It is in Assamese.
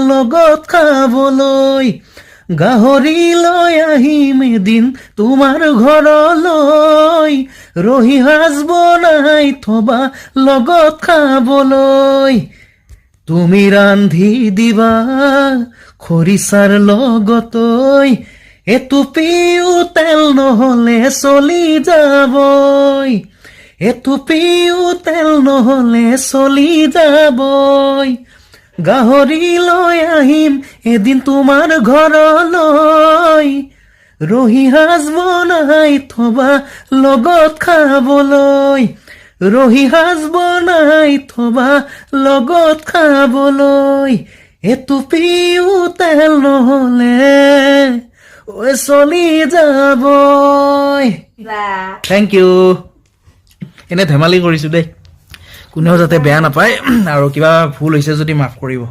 লগত খাবলৈ গাহৰি লৈ আহিম এদিন তোমাৰ ঘৰলৈ ৰহি সাজ বনাই থবা লগত খাবলৈ তুমি ৰান্ধি দিবা খৰিচাৰ লগতৈ এটুপিও তেল নহলে চলি যাবই এটুপিও তেল নহলে চলি যাবই গাহৰি লৈ আহিম এদিন তোমাৰ ঘৰলৈ ৰহি সাজ বনাই থবা লগত খাবলৈ ৰহি সাজ বনাই থবা লগত খাবলৈ এটুপিও তেল নহলে ঐ চলি যাবই থেংক ইউ এনে ধেমালি কৰিছো দেই কোনেও যাতে বেয়া নাপায় আৰু কিবা ভুল হৈছে যদি মাফ কৰিব